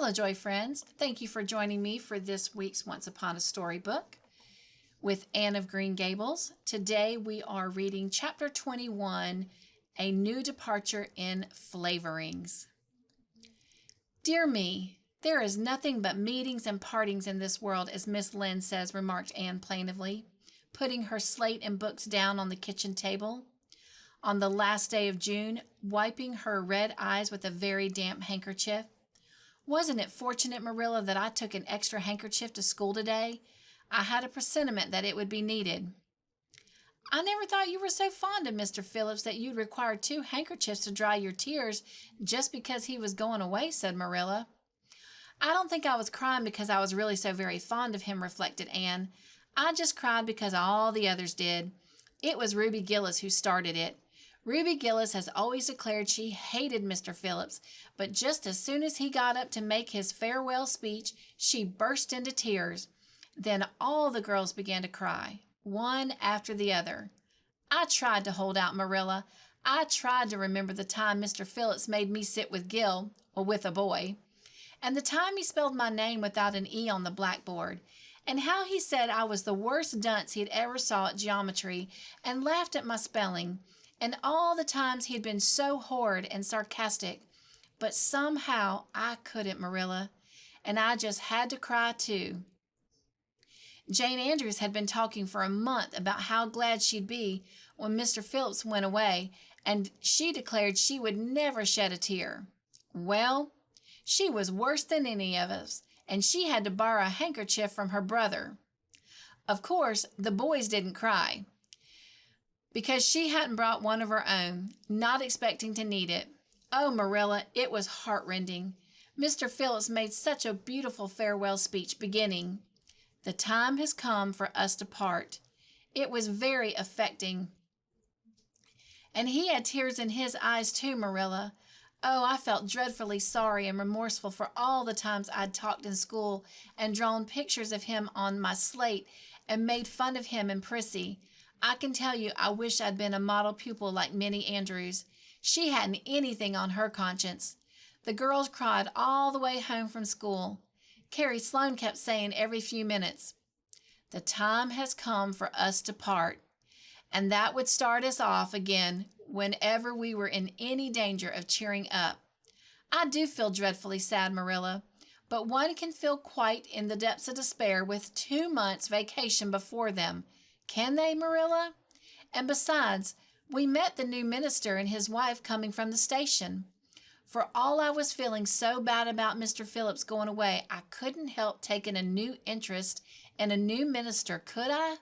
Hello, Joy friends. Thank you for joining me for this week's Once Upon a Storybook with Anne of Green Gables. Today we are reading Chapter 21, A New Departure in Flavorings. Dear me, there is nothing but meetings and partings in this world, as Miss Lynn says, remarked Anne plaintively, putting her slate and books down on the kitchen table. On the last day of June, wiping her red eyes with a very damp handkerchief. Wasn't it fortunate, Marilla, that I took an extra handkerchief to school today? I had a presentiment that it would be needed. I never thought you were so fond of Mr. Phillips that you'd require 2 handkerchiefs to dry your tears just because he was going away, said Marilla. I don't think I was crying because I was really so very fond of him, reflected Anne. I just cried because all the others did. It was Ruby Gillis who started it. Ruby Gillis has always declared she hated Mr. Phillips, but just as soon as he got up to make his farewell speech, she burst into tears. Then all the girls began to cry, one after the other. I tried to hold out, Marilla. I tried to remember the time Mr. Phillips made me sit with Gil, or with a boy, and the time he spelled my name without an E on the blackboard, and how he said I was the worst dunce he'd ever saw at geometry and laughed at my spelling, and all the times he'd been so horrid and sarcastic. But somehow I couldn't, Marilla, and I just had to cry too. Jane Andrews had been talking for a month about how glad she'd be when Mr. Phillips went away, and she declared she would never shed a tear. Well, she was worse than any of us, and she had to borrow a handkerchief from her brother. Of course, the boys didn't cry, because she hadn't brought one of her own, not expecting to need it. Oh, Marilla, it was heartrending. Mr. Phillips made such a beautiful farewell speech beginning, "The time has come for us to part." It was very affecting. And he had tears in his eyes too, Marilla. Oh, I felt dreadfully sorry and remorseful for all the times I'd talked in school and drawn pictures of him on my slate and made fun of him and Prissy. I can tell you I wish I'd been a model pupil like Minnie Andrews. She hadn't anything on her conscience. The girls cried all the way home from school. Carrie Sloane kept saying every few minutes, "The time has come for us to part," and that would start us off again whenever we were in any danger of cheering up. I do feel dreadfully sad, Marilla, but one can feel quite in the depths of despair with 2 months' vacation before them. Can they, Marilla? And besides, we met the new minister and his wife coming from the station. For all I was feeling so bad about Mr. Phillips going away, I couldn't help taking a new interest in a new minister, could I?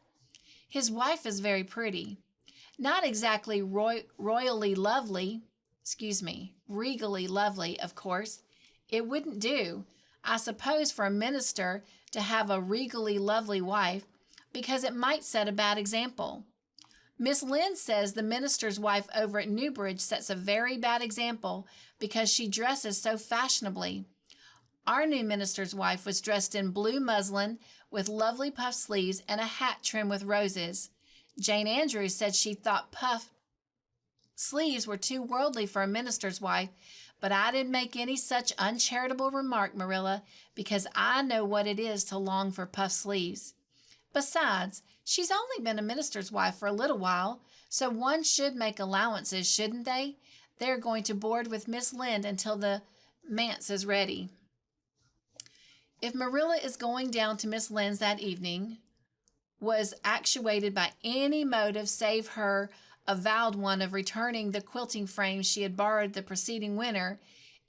His wife is very pretty. Not exactly regally lovely, of course. It wouldn't do, I suppose, for a minister to have a regally lovely wife, because it might set a bad example. Miss Lynn says the minister's wife over at Newbridge sets a very bad example because she dresses so fashionably. Our new minister's wife was dressed in blue muslin with lovely puff sleeves and a hat trimmed with roses. Jane Andrews said she thought puff sleeves were too worldly for a minister's wife, but I didn't make any such uncharitable remark, Marilla, because I know what it is to long for puff sleeves. Besides, she's only been a minister's wife for a little while, so one should make allowances, shouldn't they? They're going to board with Miss Lind until the manse is ready. If Marilla is going down to Miss Lind's that evening, was actuated by any motive save her avowed one of returning the quilting frames she had borrowed the preceding winter,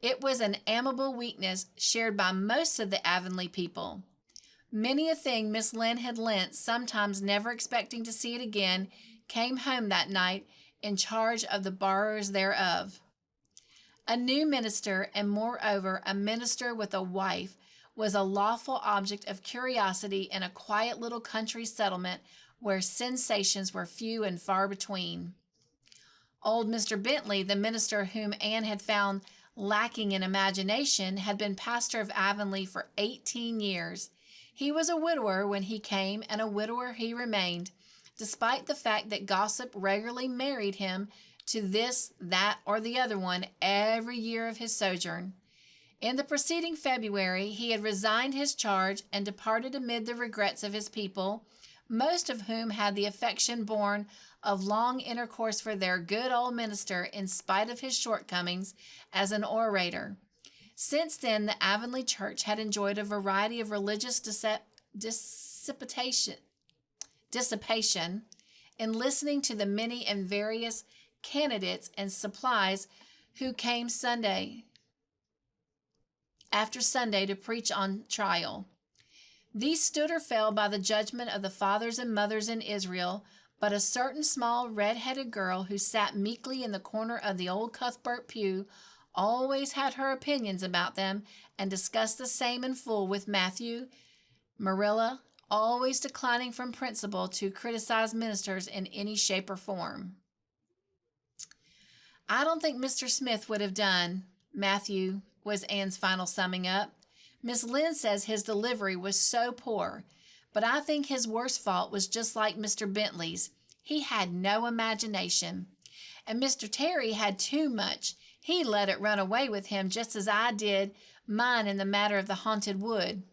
it was an amiable weakness shared by most of the Avonlea people. Many a thing Miss Lynn had lent, sometimes never expecting to see it again, came home that night in charge of the borrowers thereof. A new minister, and moreover a minister with a wife, was a lawful object of curiosity in a quiet little country settlement where sensations were few and far between. Old Mr. Bentley, the minister whom Anne had found lacking in imagination, had been pastor of Avonlea for 18 years. He was a widower when he came, and a widower he remained, despite the fact that gossip regularly married him to this, that, or the other one every year of his sojourn. In the preceding February, he had resigned his charge and departed amid the regrets of his people, most of whom had the affection born of long intercourse for their good old minister in spite of his shortcomings as an orator. Since then, the Avonlea Church had enjoyed a variety of religious dissipation in listening to the many and various candidates and supplies who came Sunday after Sunday to preach on trial. These stood or fell by the judgment of the fathers and mothers in Israel, but a certain small red-headed girl who sat meekly in the corner of the old Cuthbert pew always had her opinions about them and discussed the same in full with Matthew, Marilla, always declining from principle to criticize ministers in any shape or form. I don't think Mr. Smith would have done, Matthew, was Anne's final summing up. Miss Lynn says his delivery was so poor, but I think his worst fault was just like Mr. Bentley's. He had no imagination. And Mr. Terry had too much. He let it run away with him just as I did mine in the matter of the haunted wood.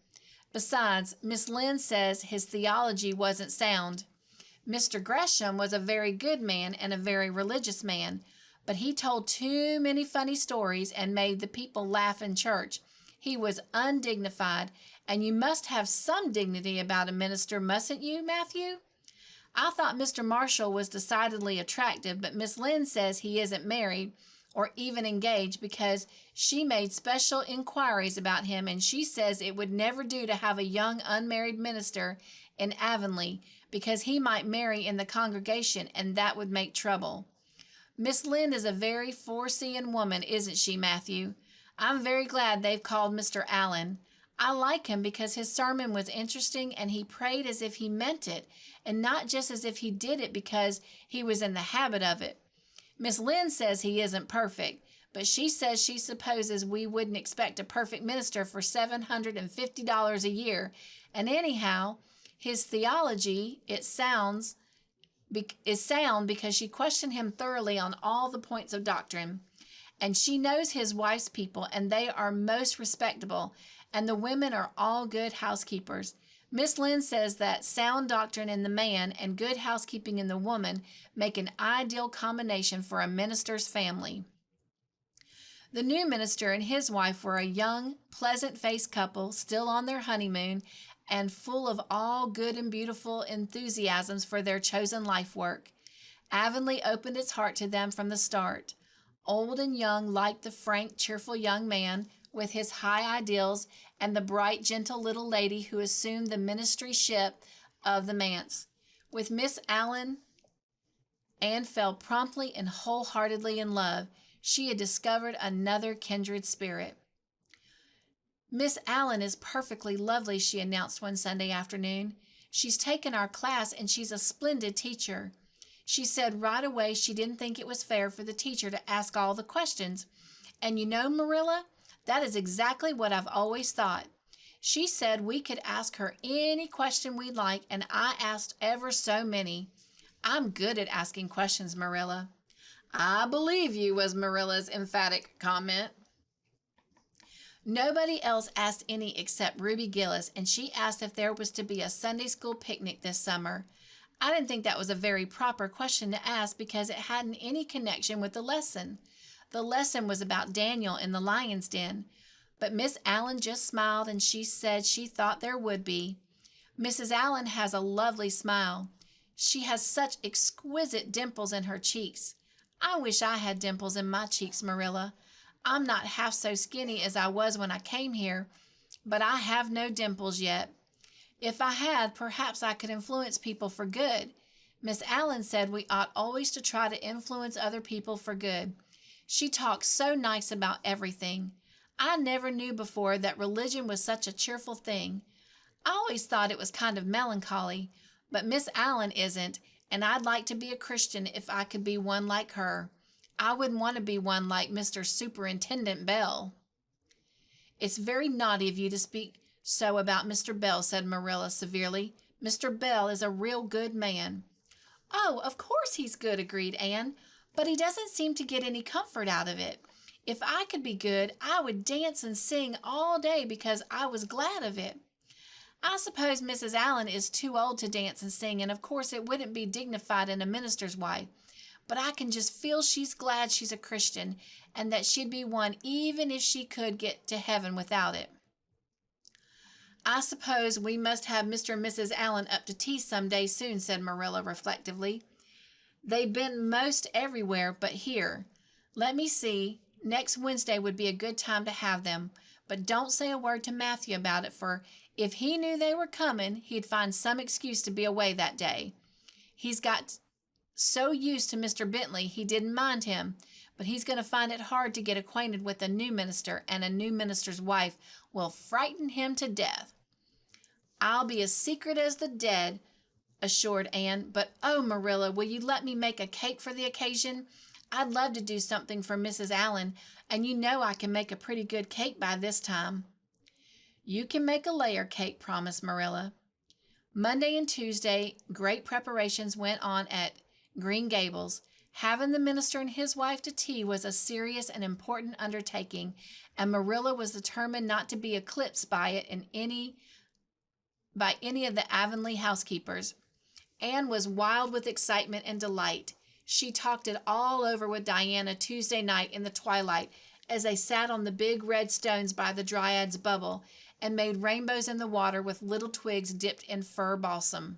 Besides, Miss Lynn says his theology wasn't sound. Mr. Gresham was a very good man and a very religious man, but he told too many funny stories and made the people laugh in church. He was undignified, and you must have some dignity about a minister, mustn't you, Matthew? I thought Mr. Marshall was decidedly attractive, but Miss Lynn says he isn't married or even engaged because she made special inquiries about him, and she says it would never do to have a young unmarried minister in Avonlea because he might marry in the congregation, and that would make trouble. Miss Lynn is a very foreseeing woman, isn't she, Matthew? I'm very glad they've called Mr. Allen. I like him because his sermon was interesting and he prayed as if he meant it and not just as if he did it because he was in the habit of it. Miss Lynn says he isn't perfect, but she says she supposes we wouldn't expect a perfect minister for $750 a year. And anyhow, his theology, is sound because she questioned him thoroughly on all the points of doctrine. And she knows his wife's people, and they are most respectable, and the women are all good housekeepers. Miss Lynn says that sound doctrine in the man and good housekeeping in the woman make an ideal combination for a minister's family. The new minister and his wife were a young, pleasant-faced couple, still on their honeymoon, and full of all good and beautiful enthusiasms for their chosen life work. Avonlea opened its heart to them from the start. Old and young liked the frank, cheerful young man with his high ideals and the bright, gentle little lady who assumed the ministryship of the manse. With Miss Allen, Anne fell promptly and wholeheartedly in love. She had discovered another kindred spirit. Miss Allen is perfectly lovely, she announced one Sunday afternoon. She's taken our class and she's a splendid teacher. She said right away she didn't think it was fair for the teacher to ask all the questions. And you know, Marilla, that is exactly what I've always thought. She said we could ask her any question we'd like, and I asked ever so many. I'm good at asking questions, Marilla. I believe you, was Marilla's emphatic comment. Nobody else asked any except Ruby Gillis, and she asked if there was to be a Sunday school picnic this summer. I didn't think that was a very proper question to ask because it hadn't any connection with the lesson. The lesson was about Daniel in the lion's den, but Miss Allen just smiled and she said she thought there would be. Mrs. Allen has a lovely smile. She has such exquisite dimples in her cheeks. I wish I had dimples in my cheeks, Marilla. I'm not half so skinny as I was when I came here, but I have no dimples yet. If I had, perhaps I could influence people for good. Miss Allen said we ought always to try to influence other people for good. She talks so nice about everything. I never knew before that religion was such a cheerful thing. I always thought it was kind of melancholy, but Miss Allen isn't, and I'd like to be a Christian if I could be one like her. I wouldn't want to be one like Mr. Superintendent Bell. It's very naughty of you to speak so about Mr. Bell, said Marilla severely. Mr. Bell is a real good man. Oh, of course he's good, agreed Anne, but he doesn't seem to get any comfort out of it. If I could be good, I would dance and sing all day because I was glad of it. I suppose Mrs. Allen is too old to dance and sing, and of course it wouldn't be dignified in a minister's wife. But I can just feel she's glad she's a Christian and that she'd be one even if she could get to heaven without it. I suppose we must have Mr. and Mrs. Allen up to tea some day soon, said Marilla reflectively. They've been most everywhere but here. Let me see. Next Wednesday would be a good time to have them, but don't say a word to Matthew about it, for if he knew they were coming, he'd find some excuse to be away that day. He's got so used to Mr. Bentley he didn't mind him, but he's going to find it hard to get acquainted with a new minister, and a new minister's wife will frighten him to death. I'll be as secret as the dead, assured Anne, but oh, Marilla, will you let me make a cake for the occasion? I'd love to do something for Mrs. Allen, and you know I can make a pretty good cake by this time. You can make a layer cake, promised Marilla. Monday and Tuesday, great preparations went on at Green Gables. Having the minister and his wife to tea was a serious and important undertaking, and Marilla was determined not to be eclipsed by it by any of the Avonlea housekeepers. Anne was wild with excitement and delight. She talked it all over with Diana Tuesday night in the twilight as they sat on the big red stones by the Dryad's bubble and made rainbows in the water with little twigs dipped in fir balsam.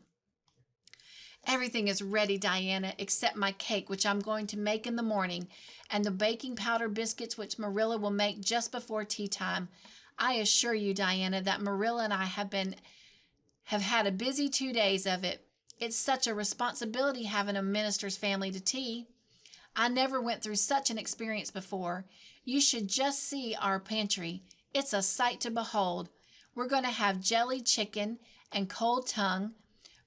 Everything is ready, Diana, except my cake, which I'm going to make in the morning, and the baking powder biscuits, which Marilla will make just before tea time. I assure you, Diana, that Marilla and I have had a busy 2 days of it. It's such a responsibility having a minister's family to tea. I never went through such an experience before. You should just see our pantry. It's a sight to behold. We're going to have jellied chicken and cold tongue.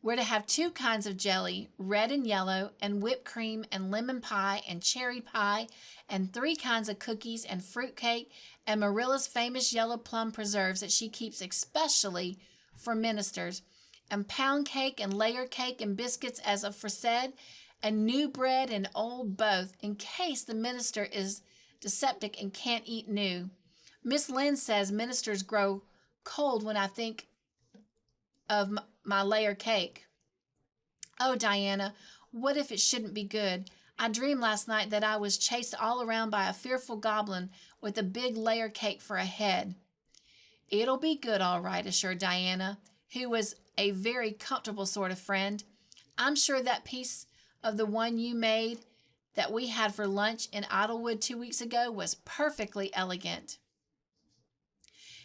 We're to have 2 kinds of jelly, red and yellow, and whipped cream and lemon pie and cherry pie, and 3 kinds of cookies and fruit cake, and Marilla's famous yellow plum preserves that she keeps especially for ministers, and pound cake and layer cake and biscuits as aforesaid, and new bread and old both, in case the minister is dyspeptic and can't eat new. Miss Lynde says ministers grow cold when I think of my layer cake. Oh, Diana, what if it shouldn't be good? I dreamed last night that I was chased all around by a fearful goblin with a big layer cake for a head. It'll be good, all right, assured Diana, who was a very comfortable sort of friend. I'm sure that piece of the one you made that we had for lunch in Idlewood 2 weeks ago was perfectly elegant.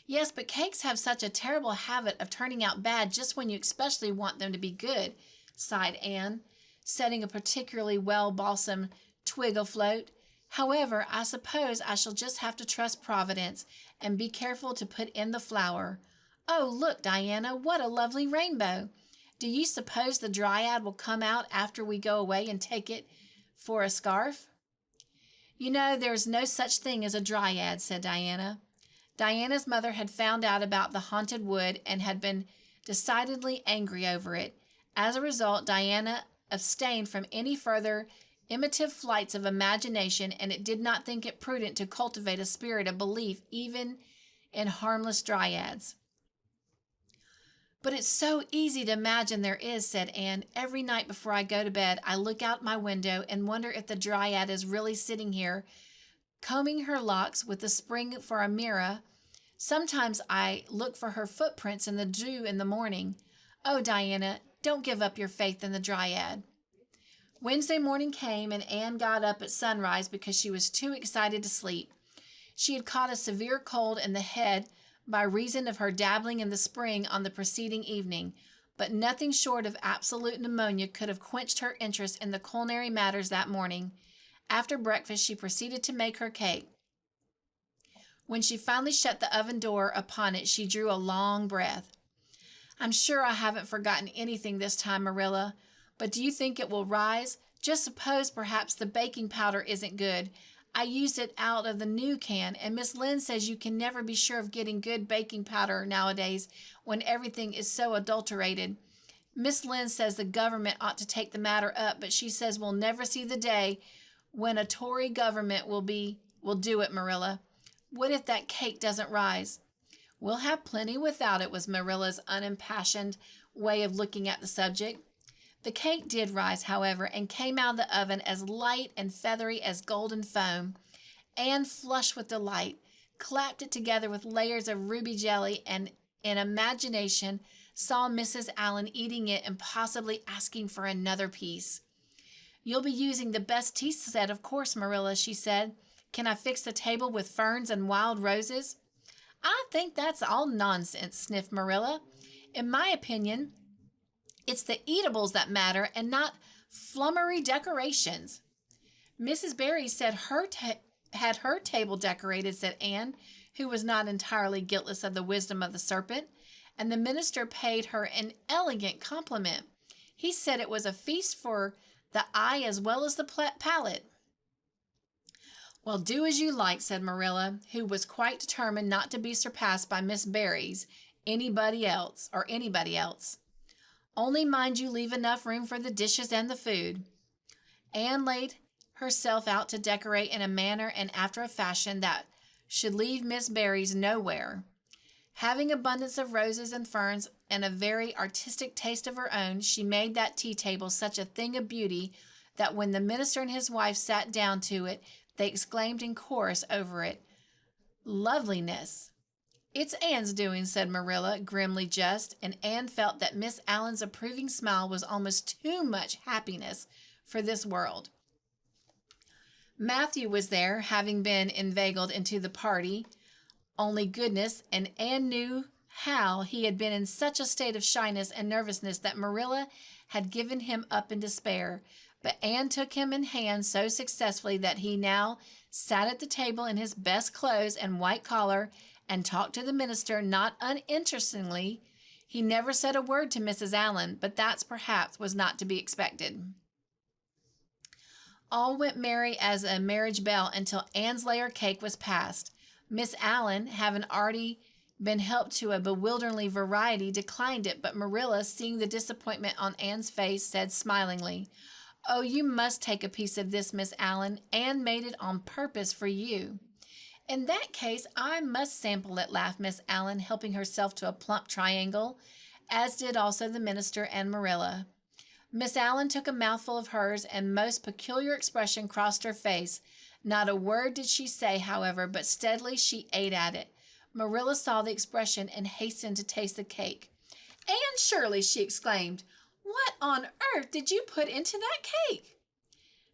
Yes, but cakes have such a terrible habit of turning out bad just when you especially want them to be good, sighed Anne, setting a particularly well-balsamed twig afloat. However, I suppose I shall just have to trust Providence and be careful to put in the flour. Oh, look, Diana, what a lovely rainbow. Do you suppose the Dryad will come out after we go away and take it for a scarf? You know, there's no such thing as a Dryad, said Diana. Diana's mother had found out about the haunted wood and had been decidedly angry over it. As a result, Diana abstained from any further imitative flights of imagination, and it did not think it prudent to cultivate a spirit of belief even in harmless dryads. But it's so easy to imagine there is, said Anne. Every night before I go to bed, I look out my window and wonder if the dryad is really sitting here, combing her locks with the spring for a mirror. Sometimes I look for her footprints in the dew in the morning. Oh, Diana, don't give up your faith in the dryad. Wednesday morning came, and Anne got up at sunrise because she was too excited to sleep. She had caught a severe cold in the head by reason of her dabbling in the spring on the preceding evening, but nothing short of absolute pneumonia could have quenched her interest in the culinary matters that morning. After breakfast, she proceeded to make her cake. When she finally shut the oven door upon it, she drew a long breath. I'm sure I haven't forgotten anything this time, Marilla, but do you think it will rise? Just suppose perhaps the baking powder isn't good. I used it out of the new can, and Miss Lynde says you can never be sure of getting good baking powder nowadays when everything is so adulterated. Miss Lynde says the government ought to take the matter up, but she says we'll never see the day when a Tory government will be We'll do it, Marilla. What if that cake doesn't rise? We'll have plenty without it, was Marilla's unimpassioned way of looking at the subject. The cake did rise, however, and came out of the oven as light and feathery as golden foam. Anne, flushed with delight, clapped it together with layers of ruby jelly and, in imagination, saw Mrs. Allen eating it and possibly asking for another piece. You'll be using the best tea set, of course, Marilla, she said. Can I fix the table with ferns and wild roses? I think that's all nonsense, sniffed Marilla. In my opinion, it's the eatables that matter and not flummery decorations. Mrs. Barry said had her table decorated, said Anne, who was not entirely guiltless of the wisdom of the serpent, and the minister paid her an elegant compliment. He said it was a feast for the eye as well as the palate. Well, do as you like, said Marilla, who was quite determined not to be surpassed by Miss Barry's anybody else. Only mind you leave enough room for the dishes and the food. Anne laid herself out to decorate in a manner and after a fashion that should leave Miss Barry's nowhere. Having abundance of roses and ferns and a very artistic taste of her own, she made that tea table such a thing of beauty that when the minister and his wife sat down to it, they exclaimed in chorus over it, "Loveliness!" "It's Anne's doing," said Marilla, grimly just, and Anne felt that Miss Allen's approving smile was almost too much happiness for this world. Matthew was there, having been inveigled into the party. Only goodness, and Anne knew how he had been in such a state of shyness and nervousness that Marilla had given him up in despair. But Anne took him in hand so successfully that he now sat at the table in his best clothes and white collar and talked to the minister not uninterestingly. He never said a word to Mrs. Allen, but that perhaps was not to be expected. All went merry as a marriage bell until Anne's layer cake was passed. Miss Allen, having already been helped to a bewilderingly variety, declined it, but Marilla, seeing the disappointment on Anne's face, said smilingly, "Oh, you must take a piece of this, Miss Allen. Anne made it on purpose for you." "In that case, I must sample it," laughed Miss Allen, helping herself to a plump triangle, as did also the minister and Marilla. Miss Allen took a mouthful of hers, and most peculiar expression crossed her face. Not a word did she say, however, but steadily she ate at it. Marilla saw the expression and hastened to taste the cake. "Anne Shirley," she exclaimed, "what on earth did you put into that cake?"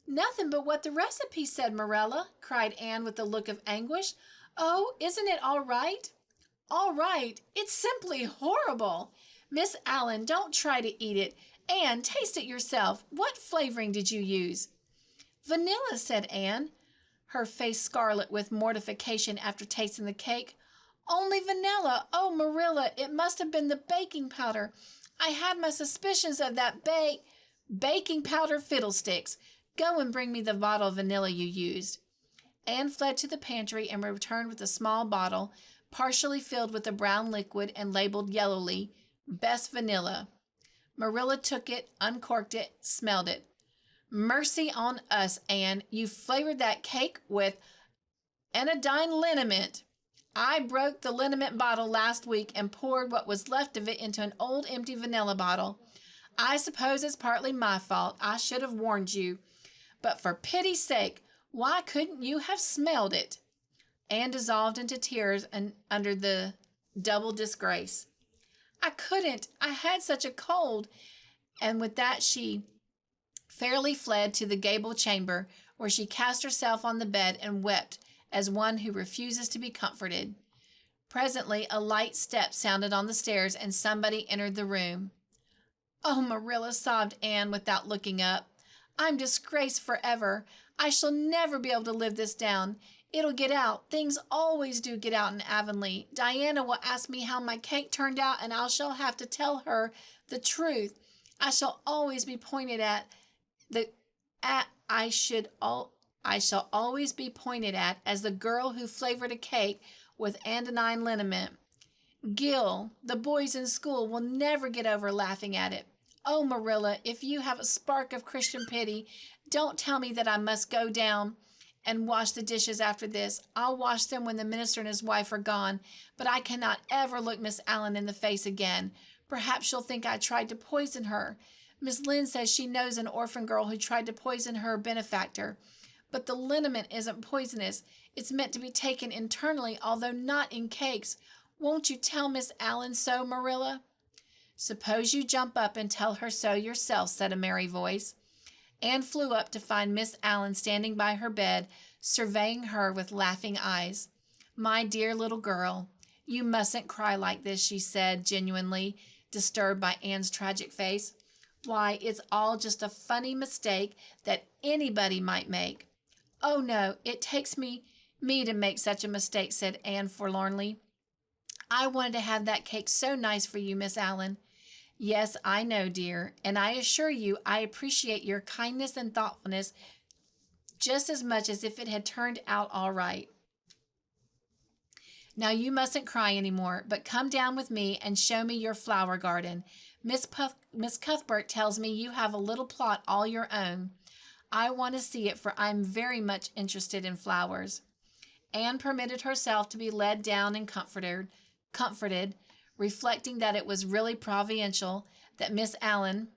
"Nothing but what the recipe said, Marilla," cried Anne with a look of anguish. "Oh, isn't it all right?" "All right? It's simply horrible. Miss Allen, don't try to eat it. Anne, taste it yourself. What flavoring did you use?" "Vanilla," said Anne, her face scarlet with mortification after tasting the cake. "Only vanilla. Oh, Marilla, it must have been the baking powder. I had my suspicions of that baking powder fiddlesticks. Go and bring me the bottle of vanilla you used." Anne fled to the pantry and returned with a small bottle, partially filled with a brown liquid and labeled yellowly, "Best Vanilla." Marilla took it, uncorked it, smelled it. "Mercy on us, Anne, you flavored that cake with anodyne liniment. I broke the liniment bottle last week and poured what was left of it into an old empty vanilla bottle. I suppose it's partly my fault. I should have warned you. But for pity's sake, why couldn't you have smelled it?" Anne dissolved into tears under the double disgrace. "I couldn't. I had such a cold." And with that she fairly fled to the gable chamber, where she cast herself on the bed and wept as one who refuses to be comforted. Presently a light step sounded on the stairs and somebody entered the room. "Oh, Marilla," sobbed Anne without looking up, "I'm disgraced forever. I shall never be able to live this down. It'll get out. Things always do get out in Avonlea. Diana will ask me how my cake turned out, and I shall have to tell her the truth. I shall always be pointed at I shall always be pointed at as the girl who flavored a cake with anodyne liniment. Gil, the boys in school, will never get over laughing at it. Oh, Marilla, if you have a spark of Christian pity, don't tell me that I must go down and wash the dishes after this. I'll wash them when the minister and his wife are gone, but I cannot ever look Miss Allen in the face again. Perhaps she'll think I tried to poison her. Miss Lynn says she knows an orphan girl who tried to poison her benefactor. But the liniment isn't poisonous. It's meant to be taken internally, although not in cakes. Won't you tell Miss Allen so, Marilla?" "Suppose you jump up and tell her so yourself," said a merry voice. Anne flew up to find Miss Allen standing by her bed, surveying her with laughing eyes. "My dear little girl, you mustn't cry like this," she said, genuinely disturbed by Anne's tragic face. "Why, it's all just a funny mistake that anybody might make." "Oh, no, it takes me to make such a mistake," said Anne forlornly. "I wanted to have that cake so nice for you, Miss Allen." "Yes, I know, dear, and I assure you I appreciate your kindness and thoughtfulness just as much as if it had turned out all right. Now you mustn't cry any more, but come down with me and show me your flower garden. Miss Cuthbert tells me you have a little plot all your own. I want to see it, for I'm very much interested in flowers." Anne permitted herself to be led down and comforted, reflecting that it was really providential that Miss Allen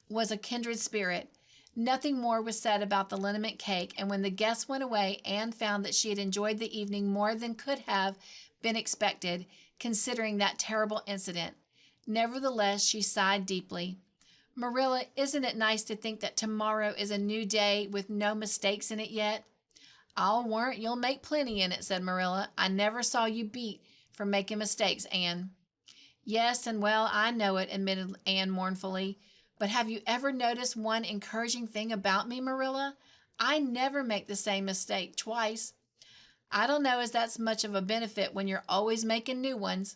was a kindred spirit. Nothing more was said about the liniment cake, and when the guests went away, Anne found that she had enjoyed the evening more than could have been expected, considering that terrible incident. Nevertheless, she sighed deeply. "Marilla, isn't it nice to think that tomorrow is a new day with no mistakes in it yet?" "I'll warrant you'll make plenty in it," said Marilla. "I never saw you beat for making mistakes, Anne." "Yes, and well, I know it," admitted Anne mournfully. "But have you ever noticed one encouraging thing about me, Marilla? I never make the same mistake twice." "I don't know as that's much of a benefit when you're always making new ones."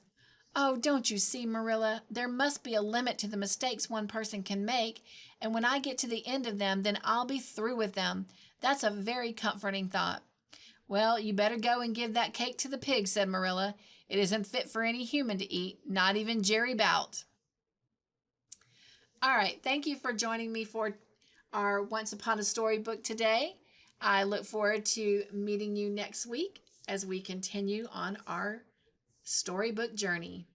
"Oh, don't you see, Marilla? There must be a limit to the mistakes one person can make, and when I get to the end of them, then I'll be through with them. That's a very comforting thought." "Well, you better go and give that cake to the pig," said Marilla. "It isn't fit for any human to eat, not even Jerry Bout." All right, thank you for joining me for our Once Upon a Storybook today. I look forward to meeting you next week as we continue on our storybook journey.